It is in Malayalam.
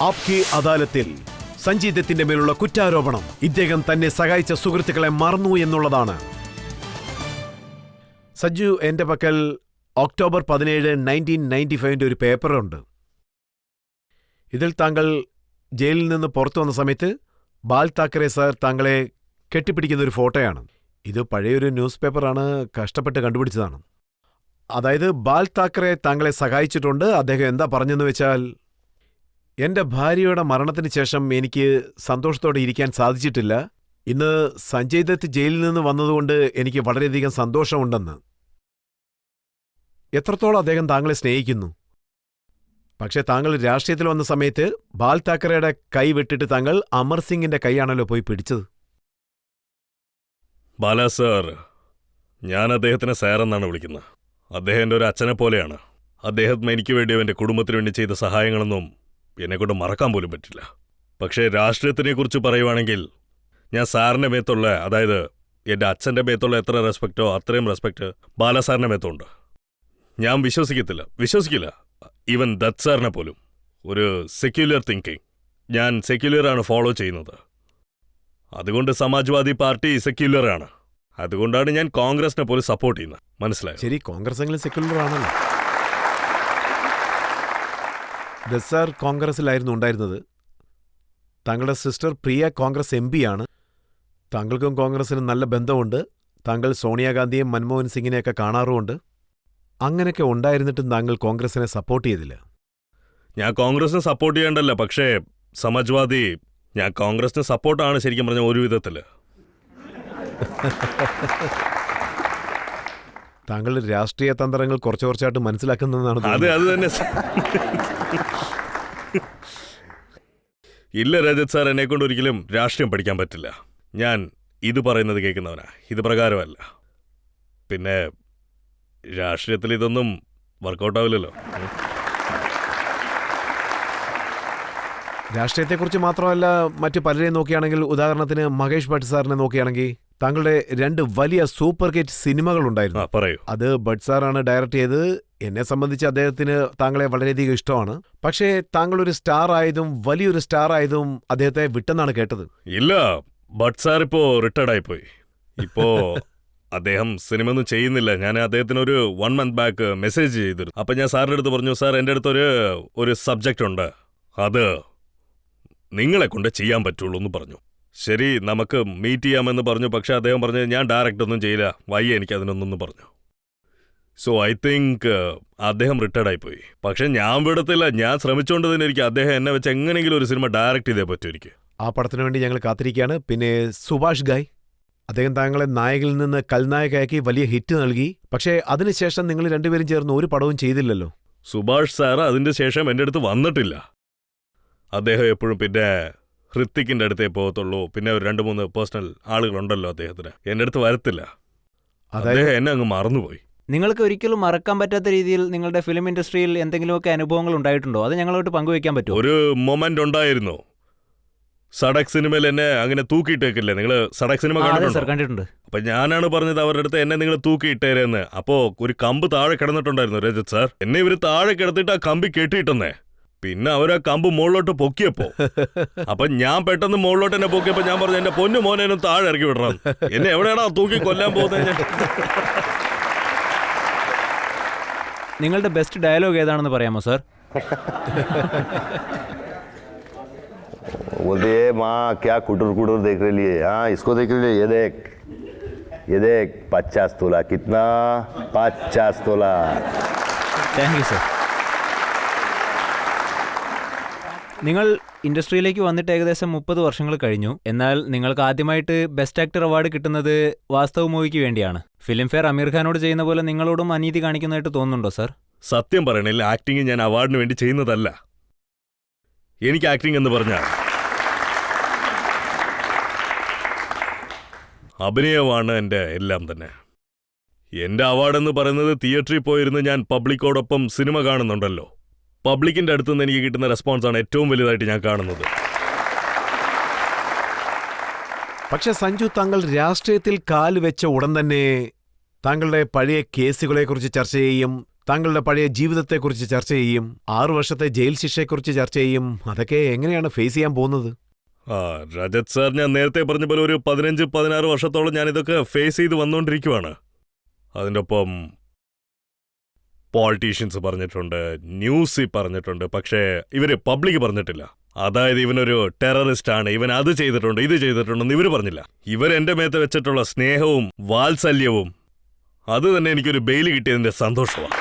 ആപ്കി അദാലത്തിൽ സഞ്ജയ് ദത്തിന്റെ മേലുള്ള കുറ്റാരോപണം ഇദ്ദേഹം തന്നെ സഹായിച്ച സുഹൃത്തുക്കളെ മറന്നു എന്നുള്ളതാണ്. സഞ്ജു, എന്റെ പക്കൽ ഒക്ടോബർ 17, 1995 ഒരു പേപ്പറുണ്ട്. ഇതിൽ താങ്കൾ ജയിലിൽ നിന്ന് പുറത്തു വന്ന സമയത്ത് ബാൽ താക്കറെ സാർ താങ്കളെ കെട്ടിപ്പിടിക്കുന്ന ഒരു ഫോട്ടോയാണ്. ഇത് പഴയൊരു ന്യൂസ് പേപ്പറാണ്, കഷ്ടപ്പെട്ട് കണ്ടുപിടിച്ചതാണ്. അതായത് ബാൽ താക്കറെ താങ്കളെ സഹായിച്ചിട്ടുണ്ട്. അദ്ദേഹം എന്താ പറഞ്ഞെന്ന് വെച്ചാൽ, എന്റെ ഭാര്യയുടെ മരണത്തിന് ശേഷം എനിക്ക് സന്തോഷത്തോടെ ഇരിക്കാൻ സാധിച്ചിട്ടില്ല. ഇന്ന് സഞ്ജയ് ദത്ത് ജയിലിൽ നിന്ന് വന്നതുകൊണ്ട് എനിക്ക് വളരെയധികം സന്തോഷമുണ്ടെന്ന്. എത്രത്തോളം അദ്ദേഹം താങ്കളെ സ്നേഹിക്കുന്നു. പക്ഷെ താങ്കൾ രാഷ്ട്രീയത്തിൽ വന്ന സമയത്ത് ബാൽ താക്കറയുടെ കൈ വിട്ടിട്ട് താങ്കൾ അമർ സിംഗിന്റെ കൈയാണല്ലോ പോയി പിടിച്ചത്. ബാലാ സാർ, ഞാൻ അദ്ദേഹത്തിനെ സാറെന്നാണ് വിളിക്കുന്നത്. അദ്ദേഹം എൻ്റെ ഒരു അച്ഛനെ പോലെയാണ്. അദ്ദേഹം എനിക്ക് വേണ്ടിയോ എൻ്റെ കുടുംബത്തിന് വേണ്ടി ചെയ്ത സഹായങ്ങളൊന്നും എന്നെക്കൊണ്ട് മറക്കാൻ പോലും പറ്റില്ല. പക്ഷേ രാഷ്ട്രീയത്തിനെക്കുറിച്ച് പറയുവാണെങ്കിൽ ഞാൻ സാറിൻ്റെ മേത്തുള്ള, അതായത് എൻ്റെ അച്ഛൻ്റെ മേത്തുള്ള എത്ര റെസ്പെക്റ്റോ അത്രയും റെസ്പെക്റ്റ് ബാലാ സാറിൻ്റെ മേത്തുണ്ട്. ഞാൻ വിശ്വസിക്കില്ല ഈവൻ ദത്ത് സാറിനെ പോലും. ഒരു സെക്യുലർ തിങ്കിങ്, ഞാൻ സെക്യുലറാണ് ഫോളോ ചെയ്യുന്നത്. അതുകൊണ്ട് സമാജ്വാദി പാർട്ടി സെക്യുലറാണ്. അതുകൊണ്ടാണ് ഞാൻ കോൺഗ്രസിനെ പോലും സപ്പോർട്ട് ചെയ്യുന്നത്. മനസ്സിലായോ? ശരി, കോൺഗ്രസ് എങ്കിലും സെക്യുലർ ആണല്ലോ. ദത്ത് സാർ കോൺഗ്രസിലായിരുന്നു ഉണ്ടായിരുന്നത്. താങ്കളുടെ സിസ്റ്റർ പ്രിയ കോൺഗ്രസ് MP ആണ്. താങ്കൾക്കും കോൺഗ്രസിനും നല്ല ബന്ധമുണ്ട്. താങ്കൾ സോണിയാഗാന്ധിയും മൻമോഹൻ സിംഗിനെയൊക്കെ കാണാറുമുണ്ട്. അങ്ങനെയൊക്കെ ഉണ്ടായിരുന്നിട്ടും താങ്കൾ കോൺഗ്രസിനെ സപ്പോർട്ട് ചെയ്തില്ല. ഞാൻ കോൺഗ്രസിനെ സപ്പോർട്ട് ചെയ്യേണ്ടല്ല, പക്ഷേ സമാജ്വാദി, ഞാൻ കോൺഗ്രസിന് സപ്പോർട്ടാണ് ശരിക്കും പറഞ്ഞ ഒരു വിധത്തിൽ. താങ്കളുടെ രാഷ്ട്രീയ തന്ത്രങ്ങൾ കുറച്ചായിട്ട് മനസ്സിലാക്കുന്നതാണ്. അത് തന്നെ. ഇല്ല രജത് സാർ, എന്നെക്കൊണ്ട് ഒരിക്കലും രാഷ്ട്രീയം പഠിക്കാൻ പറ്റില്ല. ഞാൻ ഇത് പറയുന്നത് കേൾക്കുന്നവനാ, ഇത് പ്രകാരമല്ല. പിന്നെ രാഷ്ട്രീയത്തിൽ ഇതൊന്നും വർക്കൗട്ടാവില്ലല്ലോ. രാഷ്ട്രീയത്തെക്കുറിച്ച് മാത്രമല്ല, മറ്റു പലരെയും നോക്കുകയാണെങ്കിൽ, ഉദാഹരണത്തിന് മഹേഷ് ഭട്ട് സാറിനെ നോക്കുകയാണെങ്കിൽ, താങ്കളുടെ 2 വലിയ സൂപ്പർ ഹിറ്റ് സിനിമകളുണ്ടായിരുന്നു. പറയൂ. അത് ഭട്ട് സാറാണ് ഡയറക്റ്റ് ചെയ്തത്. എന്നെ സംബന്ധിച്ച് അദ്ദേഹത്തിന് താങ്കളെ വളരെയധികം ഇഷ്ടമാണ്. പക്ഷേ താങ്കളൊരു സ്റ്റാർ ആയതും വലിയൊരു സ്റ്റാർ ആയതും അദ്ദേഹത്തെ വിട്ടെന്നാണ് കേട്ടത്. ഇല്ല, ഭട്ട് സാർ ഇപ്പോ റിട്ടയർഡ് ആയിപ്പോയി. ഇപ്പോ അദ്ദേഹം സിനിമ ഒന്നും ചെയ്യുന്നില്ല. ഞാൻ അദ്ദേഹത്തിന് ഒരു 1 month ബാക്ക് മെസ്സേജ് ചെയ്തിരുന്നു. അപ്പം ഞാൻ സാറിൻ്റെ അടുത്ത് പറഞ്ഞു, സാർ എൻ്റെ അടുത്ത് ഒരു സബ്ജക്റ്റ് ഉണ്ട്, അത് നിങ്ങളെ കൊണ്ട് ചെയ്യാൻ പറ്റുള്ളൂ എന്ന് പറഞ്ഞു. ശരി, നമുക്ക് മീറ്റ് ചെയ്യാമെന്ന് പറഞ്ഞു. പക്ഷെ അദ്ദേഹം പറഞ്ഞു, ഞാൻ ഡയറക്റ്റ് ഒന്നും ചെയ്യില്ല, വയ്യ എനിക്ക് അതിനൊന്നും പറഞ്ഞു. സോ ഐ തിങ്ക് അദ്ദേഹം റിട്ടയർഡ് ആയിപ്പോയി. പക്ഷെ ഞാൻ വിടത്തില്ല, ഞാൻ ശ്രമിച്ചുകൊണ്ട് തന്നെ ഇരിക്കും. അദ്ദേഹം എന്നെ വെച്ച് എങ്ങനെയെങ്കിലും ഒരു സിനിമ ഡയറക്റ്റ് ചെയ്തേ പറ്റൂ എനിക്ക്. ആ പടത്തിന് വേണ്ടി ഞങ്ങൾ കാത്തിരിക്കുകയാണ്. പിന്നെ സുഭാഷ് ഗായ്, അദ്ദേഹം താങ്കളെ നായകനിൽ നിന്ന് കൽനായകയാക്കി വലിയ ഹിറ്റ് നൽകി. പക്ഷേ അതിനുശേഷം നിങ്ങൾ രണ്ടുപേരും ചേർന്ന് ഒരു പടവും ചെയ്തില്ലല്ലോ. സുഭാഷ് സാർ അതിന്റെ ശേഷം എൻ്റെ അടുത്ത് വന്നിട്ടില്ല. അദ്ദേഹം എപ്പോഴും പിന്നെ ഹൃത്തിക്കിൻ്റെ അടുത്തേ പോകത്തുള്ളൂ. പിന്നെ ഒരു 2-3 പേഴ്സണൽ ആളുകളുണ്ടല്ലോ അദ്ദേഹത്തിന്, എൻ്റെ അടുത്ത് വരത്തില്ല. അദ്ദേഹം എന്നെ അങ്ങ് മറന്നുപോയി. നിങ്ങൾക്ക് ഒരിക്കലും മറക്കാൻ പറ്റാത്ത രീതിയിൽ നിങ്ങളുടെ ഫിലിം ഇൻഡസ്ട്രിയിൽ എന്തെങ്കിലുമൊക്കെ അനുഭവങ്ങൾ ഉണ്ടായിട്ടുണ്ടോ? അത് ഞങ്ങളോട്ട് പങ്കുവയ്ക്കാൻ പറ്റുമോ? ഒരു മൊമെന്റ് ഉണ്ടായിരുന്നു. സടക് സിനിമയിൽ എന്നെ അങ്ങനെ തൂക്കിയിട്ടേക്കില്ലേ നിങ്ങൾ? സടക് സിനിമ കണ്ടിട്ടുണ്ട്. അപ്പൊ ഞാനാണ് പറഞ്ഞത് അവരുടെ അടുത്ത് എന്നെ നിങ്ങൾ തൂക്കിയിട്ടേരെന്ന്. അപ്പോ ഒരു കമ്പ് താഴെ കിടന്നിട്ടുണ്ടായിരുന്നു രജത് സാർ. എന്നെ ഇവര് താഴെ കിടത്തിട്ട് ആ കമ്പി കെട്ടിയിട്ടെന്നേ. പിന്നെ അവരാ കമ്പ് മുകളിലോട്ട് പൊക്കിയപ്പോ അപ്പൊ ഞാൻ പെട്ടെന്ന് മുകളിലോട്ട് എന്നെ പൊക്കിയപ്പോ ഞാൻ പറഞ്ഞു, എന്റെ പൊന്നു മോനെ താഴെ ഇറക്കി വിടണം, എന്നെ എവിടെയാണോ തൂക്കി കൊല്ലാൻ പോകുന്നത്. നിങ്ങളുടെ ബെസ്റ്റ് ഡയലോഗ് ഏതാണെന്ന് പറയാമോ സാർ? बोलते है माँ क्या कुटुर कुटुर देख रही है, हाँ इसको देख रही है, ये देख 50 तोला, कितना 50 तोला. Thank you sir. നിങ്ങൾ ഇൻഡസ്ട്രിയിലേക്ക് വന്നിട്ട് ഏകദേശം 30 വർഷങ്ങൾ കഴിഞ്ഞു. എന്നാൽ നിങ്ങൾക്ക് ആദ്യമായിട്ട് ബെസ്റ്റ് ആക്ടർ അവാർഡ് കിട്ടുന്നത് വാസ്തവ് മൂവിക്ക് വേണ്ടിയാണ്. ഫിലിം ഫെയർ അമീർ ഖാനോട് ചെയ്യുന്ന പോലെ നിങ്ങളോടും അനീതി കാണിക്കുന്നതായിട്ട് തോന്നുന്നുണ്ടോ സാർ? സത്യം പറയണില്ല, ആക്ടിങ് ഞാൻ അവാർഡിന് വേണ്ടി ചെയ്യുന്നതല്ല. എനിക്ക് ആക്ടിങ് എന്ന് പറഞ്ഞാൽ അഭിനയമാണ് എൻ്റെ എല്ലാം തന്നെ. എൻ്റെ അവാർഡെന്ന് പറയുന്നത് തിയേറ്ററിൽ പോയിരുന്ന് ഞാൻ പബ്ലിക്കോടൊപ്പം സിനിമ കാണുന്നുണ്ടല്ലോ, പബ്ലിക്കിൻ്റെ അടുത്തുനിന്ന് എനിക്ക് കിട്ടുന്ന റെസ്പോൺസാണ് ഏറ്റവും വലുതായിട്ട് ഞാൻ കാണുന്നത്. പക്ഷെ സഞ്ജു, താങ്കൾ രാഷ്ട്രീയത്തിൽ കാല് വെച്ച ഉടൻ തന്നെ താങ്കളുടെ പഴയ കേസുകളെക്കുറിച്ച് ചർച്ച ചെയ്യും, താങ്കളുടെ പഴയ ജീവിതത്തെക്കുറിച്ച് ചർച്ച ചെയ്യും, 6 വർഷത്തെ ജയിൽ ശിക്ഷയെക്കുറിച്ച് ചർച്ച ചെയ്യും. അതൊക്കെ എങ്ങനെയാണ് ഫേസ് ചെയ്യാൻ പോകുന്നത്? ആ രജത് സാർ, ഞാൻ നേരത്തെ പറഞ്ഞ പോലെ ഒരു 15-16 വർഷത്തോളം ഞാൻ ഇതൊക്കെ ഫേസ് ചെയ്ത് വന്നുകൊണ്ടിരിക്കുവാണ്. അതിൻ്റെ ഒപ്പം പോളിറ്റീഷ്യൻസ് പറഞ്ഞിട്ടുണ്ട്, ന്യൂസിൽ പറഞ്ഞിട്ടുണ്ട്, പക്ഷേ ഇവര് പബ്ലിക് പറഞ്ഞിട്ടില്ല. അതായത് ഇവനൊരു ടെററിസ്റ്റ് ആണ്, ഇവൻ അത് ചെയ്തിട്ടുണ്ട് ഇത് ചെയ്തിട്ടുണ്ടെന്ന് ഇവർ പറഞ്ഞില്ല. ഇവരെന്റെ മേത്ത് വെച്ചിട്ടുള്ള സ്നേഹവും വാത്സല്യവും അത് തന്നെ എനിക്കൊരു ബെയിൽ കിട്ടിയതിന്റെ സന്തോഷമാണ്.